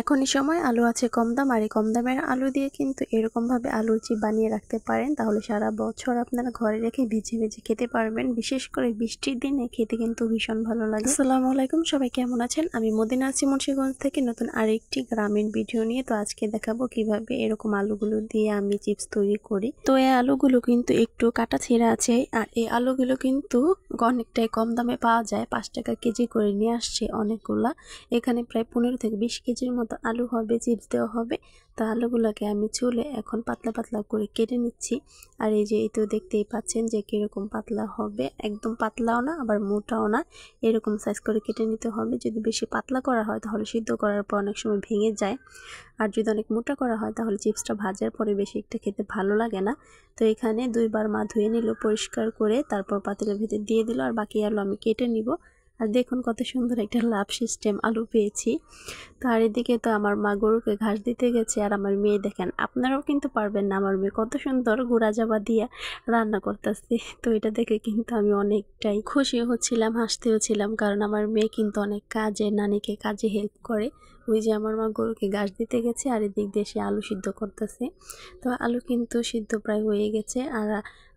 এখনই সময় আলু আছে কম দাম, আর এই কম দামের আলু দিয়ে কিন্তু এরকমভাবে আলুর চিপ বানিয়ে রাখতে পারেন, তাহলে সারা বছর আপনারা ঘরে রেখে ভিজে ভিজে খেতে পারবেন। বিশেষ করে বৃষ্টির দিনে খেতে কিন্তু ভীষণ ভালো লাগে। আসসালামু আলাইকুম, সবাই কেমন আছেন? আমি মদিনা আছি মুন্সিগঞ্জ থেকে নতুন আরেকটি গ্রামীণ ভিডিও নিয়ে। তো আজকে দেখাবো কিভাবে এরকম আলুগুলো দিয়ে আমি চিপস তৈরি করি। তো এই আলুগুলো কিন্তু একটু কাটা ছেঁড়া আছে, আর এই আলুগুলো কিন্তু অনেকটাই কম দামে পাওয়া যায়। 5 টাকা কেজি করে নিয়ে আসছে অনেকগুলা। এখানে প্রায় 15 থেকে 20 কেজির মতো আলু হবে, চিপস দেওয়া হবে। তো আলুগুলোকে আমি চুলে এখন পাতলা পাতলা করে কেটে নিচ্ছি। আর এই যে এই তো দেখতেই পাচ্ছেন যে কিরকম পাতলা হবে, একদম পাতলাও না আবার মোটাও না, এরকম সাইজ করে কেটে নিতে হবে। যদি বেশি পাতলা করা হয় তাহলে সিদ্ধ করার পর অনেক সময় ভেঙে যায়, আর যদি অনেক মোটা করা হয় তাহলে চিপসটা ভাজার পরে বেশি একটা খেতে ভালো লাগে না। তো এখানে 2 বার মা ধুয়ে নিল পরিষ্কার করে, তারপর পাতিলের ভিতর দিয়ে দিল, আর বাকি আলু আমি কেটে নিব। আর দেখুন কত সুন্দর একটা লাভ সিস্টেম আলু পেয়েছি। তো আর এদিকে তো আমার মা গরুকে ঘাস দিতে গেছে, আর আমার মেয়ে দেখেন, আপনারাও কিন্তু পারবেন না, আমার মেয়ে কত সুন্দর গুঁড়া জাবা দিয়ে রান্না করতেছে। তো এটা দেখে কিন্তু আমি অনেকটাই খুশি হচ্ছিলাম, হাসতেও ছিলাম, কারণ আমার মেয়ে কিন্তু অনেক কাজে, নানিকে কাজে হেল্প করে। ওই যে আমার মা গরুকে ঘাস দিতে গেছে, আর এদিক দিয়ে সে আলু সিদ্ধ করতেছে। তো আলু কিন্তু সিদ্ধ প্রায় হয়ে গেছে, আর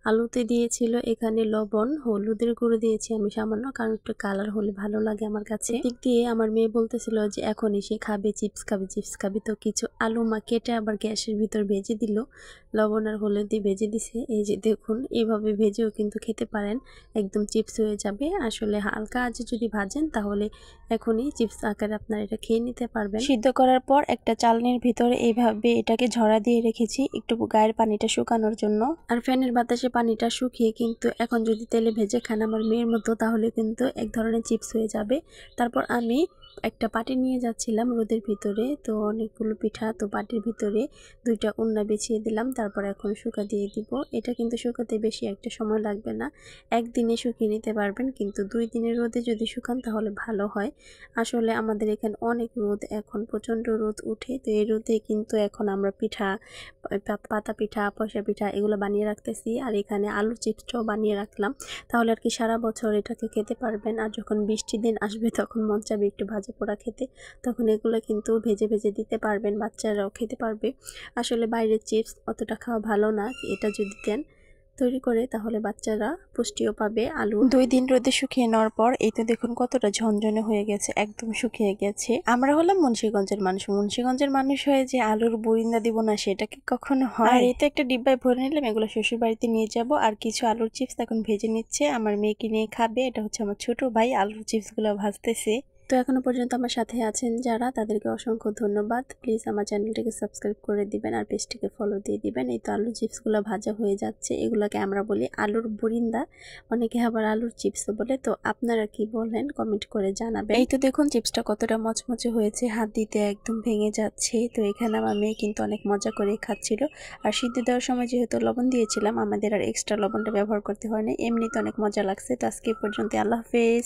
আলুতে দিয়েছিল এখানে লবণ, হলুদের গুঁড়ো দিয়েছি আমি সামান্য, কারণ একটু কালার হলে ভালো লাগে আমার কাছে। দিক দিয়ে আমার মেয়ে বলতেছিল যে এখনই সে খাবে, চিপস খাবে, চিপস খাবে। তো কিছু আলু মা কেটে আবার গ্যাসের ভিতর ভেজে দিল, লবণ আর হলুদ দিয়ে ভেজে দিছে। এই যে দেখুন, এইভাবে ভেজেও কিন্তু খেতে পারেন, একদম চিপস হয়ে যাবে। আসলে হালকা আঁচে যদি ভাজেন তাহলে এখনই চিপস আকারে আপনারা এটা খেয়ে নিতে পারবেন। সিদ্ধ করার পর একটা চালনির ভিতরে এইভাবে এটাকে ঝরা দিয়ে রেখেছি একটু গায়ের পানিটা শুকানোর জন্য। আর ফ্যানের বাতাসে পানিটা শুকিয়ে কিন্তু এখন যদি তেলে ভেজে খান আমার মেয়ের মতো, তাহলে কিন্তু এক ধরনের চিপস হয়ে যাবে। তারপর আমি একটা পাটি নিয়ে যাচ্ছিলাম রোদের ভিতরে, তো অনেকগুলো পিঠা, তো পাটির ভিতরে 2টা উন্না বিছিয়ে দিলাম। তারপর এখন শুকা দিয়ে দিব। এটা কিন্তু শুকাতে বেশি একটা সময় লাগবে না, একদিনে শুকিয়ে নিতে পারবেন, কিন্তু 2 দিনের রোদে যদি শুকান তাহলে ভালো হয়। আসলে আমাদের এখানে অনেক রোদ, এখন প্রচণ্ড রোদ উঠে। তো এই রোদে কিন্তু এখন আমরা পিঠা, পাতা পিঠা, পয়সা পিঠা এগুলো বানিয়ে রাখতেছি, আর এখানে আলুর চিপসটাও বানিয়ে রাখলাম। তাহলে আর কি সারা বছর এটাকে খেতে পারবেন। আর যখন বৃষ্টির দিন আসবে তখন মন চাইবে একটু ভাজা পোড়া খেতে, তখন এগুলো কিন্তু ভেজে ভেজে দিতে পারবেন, বাচ্চারাও খেতে পারবে। আসলে বাইরের চিপস অতটা খাওয়া ভালো না, এটা যদি দেন তৈরি করে তাহলে বাচ্চারা পুষ্টিও পাবে। আলু 2 দিন রোদে শুকিয়ে নেওয়ার পর এই তো দেখুন কতটা ঝনঝনে হয়ে গেছে, একদম শুকিয়ে গেছে। আমরা হলাম মুন্সিগঞ্জের মানুষ, মুন্সিগঞ্জের মানুষ হয়ে যে আলুর বুরিন্দা দিব না সেটা কি কখনো হয়? আর এই তো একটা ডিব্বায় ভরে নিলাম, এগুলো শ্বশুর বাড়িতে নিয়ে যাব। আর কিছু আলুর চিপস এখন ভেজে নিচ্ছে, আমার মেয়েকে নিয়ে খাবে। এটা হচ্ছে আমার ছোট ভাই, আলুর চিপস গুলো ভাজতেছে। তো এখনো পর্যন্ত আমার সাথে আছেন যারা, তাদেরকে অসংখ্য ধন্যবাদ। প্লিজ আমার চ্যানেলটিকে সাবস্ক্রাইব করে দিবেন আর পেজটিকে ফলো দিয়ে দিবেন। এই তো আলুর চিপসগুলো ভাজা হয়ে যাচ্ছে, এগুলোকে আমরা বলি আলুর বুরিন্দা, অনেকে আবার আলুর চিপসও বলে। তো আপনারা কি বলেন কমেন্ট করে জানাবেন। এই তো দেখুন চিপসটা কতটা মচমচে হয়েছে, হাত দিতে একদম ভেঙে যাচ্ছে। তো এখানে আমার মেয়ে কিন্তু অনেক মজা করে খাচ্ছিল। আর সিদ্ধ দেওয়ার সময় যেহেতু লবণ দিয়েছিলাম, আমাদের আর এক্সট্রা লবণটা ব্যবহার করতে হয়নি, এমনিতে অনেক মজা লাগছে। তো আজকে এই পর্যন্ত, আল্লাহ হাফেজ।